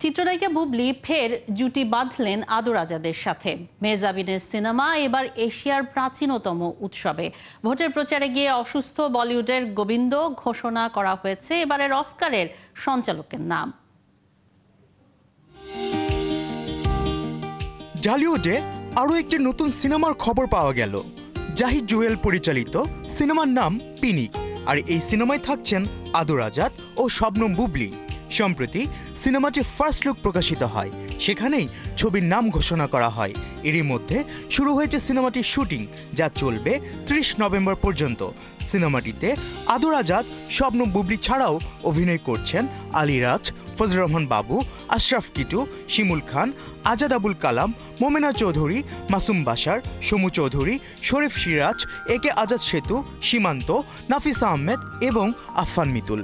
চিত্রনায়িকা বুবলি ফের জুটি বাঁধলেন আদর আজাদের সাথে। মেহজাবিনের সিনেমা এবার এশিয়ার প্রাচীনতম উৎসবে। ভোটের প্রচারে গিয়ে অসুস্থ বলিউডের গোবিন্দ ঘোষণা করা হয়েছে এবারের অস্কারের সঞ্চালকের নাম। ঢালিউডে আরও একটি নতুন সিনেমার খবর পাওয়া গেল। জাহিদ জুয়েল পরিচালিত সিনেমার নাম পিনিক, আর এই সিনেমায় থাকছেন আদর আজাদ ও শবনম বুবলি। সম্প্রতি সিনেমাটির ফার্স্ট লুক প্রকাশিত হয়, সেখানেই ছবির নাম ঘোষণা করা হয়। এরই মধ্যে শুরু হয়েছে সিনেমাটির শুটিং, যা চলবে ৩০ নভেম্বর পর্যন্ত। সিনেমাটিতে আদর আজাদ, শবনম বুবলি ছাড়াও অভিনয় করছেন আলিরাজ, ফজলুর রহমান বাবু, আশরাফ কিটু, শিমুল খান, আজাদ আবুল কালাম, মোমেনা চৌধুরী, মাসুম বাশার, সমু চৌধুরী, শরীফ সিরাজ, একে আজাদ সেতু, সীমান্ত, নাফিসা আহমেদ এবং আফফান মিতুল।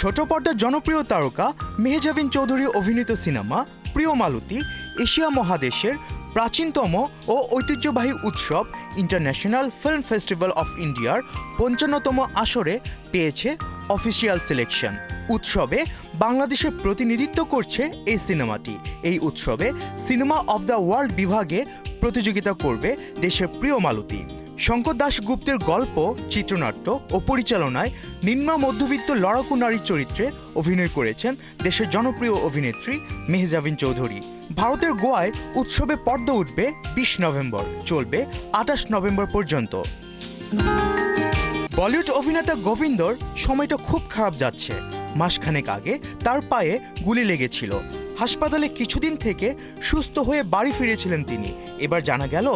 ছোট পর্দার জনপ্রিয় তারকা মেহজাবিন চৌধুরী অভিনীত সিনেমা প্রিয় মালতী এশিয়া মহাদেশের প্রাচীনতম ও ঐতিহ্যবাহী উৎসব ইন্টারন্যাশনাল ফিল্ম ফেস্টিভ্যাল অফ ইন্ডিয়ার ৫৫তম আসরে পেয়েছে অফিসিয়াল সিলেকশন। উৎসবে বাংলাদেশের প্রতিনিধিত্ব করছে এই সিনেমাটি। এই উৎসবে সিনেমা অব দ্য ওয়ার্ল্ড বিভাগে প্রতিযোগিতা করবে দেশের প্রিয় মালতী। শঙ্কর দাশগুপ্তের গল্প, চিত্রনাট্য ও পরিচালনায় নিম্ন মধ্যবিত্ত লড়াকু নারীর চরিত্রে অভিনয় করেছেন দেশের জনপ্রিয় অভিনেত্রী মেহজাবিন চৌধুরী। ভারতের গোয়ায় উৎসবে পর্দা উঠবে ২০ নভেম্বর, চলবে ২৮ নভেম্বর পর্যন্ত। বলিউড অভিনেতা গোবিন্দর সময়টা খুব খারাপ যাচ্ছে। মাসখানেক আগে তার পায়ে গুলি লেগেছিল। হাসপাতালে কিছুদিন থেকে সুস্থ হয়ে বাড়ি ফিরেছিলেন তিনি। এবার জানা গেল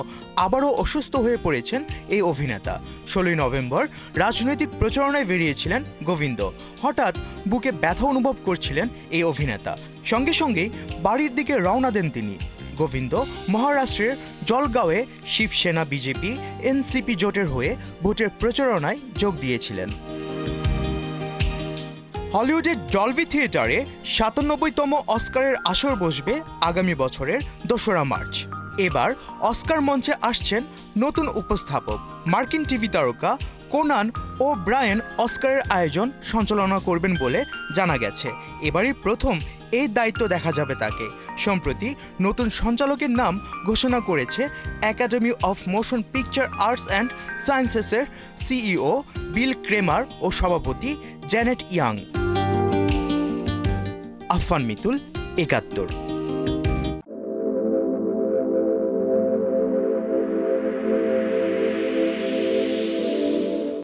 আবারও অসুস্থ হয়ে পড়েছেন এই অভিনেতা। ১৬ নভেম্বর রাজনৈতিক প্রচারণায় বেরিয়েছিলেন গোবিন্দ। হঠাৎ বুকে ব্যথা অনুভব করছিলেন এই অভিনেতা। সঙ্গে সঙ্গেই বাড়ির দিকে রওনা দেন তিনি। গোবিন্দ মহারাষ্ট্রের জলগাঁওয়ে শিবসেনা, বিজেপি, এনসিপি জোটের হয়ে ভোটের প্রচারণায় যোগ দিয়েছিলেন। হলিউডের ডলবি থিয়েটারে ৯৭তম অস্কারের আসর বসবে আগামী বছরের ২রা মার্চ। এবার অস্কার মঞ্চে আসছেন নতুন উপস্থাপক। মার্কিন টিভি তারকা কোনান ও ব্রায়ান অস্কারের আয়োজন সঞ্চালনা করবেন বলে জানা গেছে। এবারই প্রথম এই দায়িত্ব দেখা যাবে তাকে। সম্প্রতি নতুন সঞ্চালকের নাম ঘোষণা করেছে academy of motion picture arts and সায়েন্সেসের সিইও বিল ক্রেমার ও সভাপতি জ্যানেট ইয়াং। আফফান মিতুল, ৭১।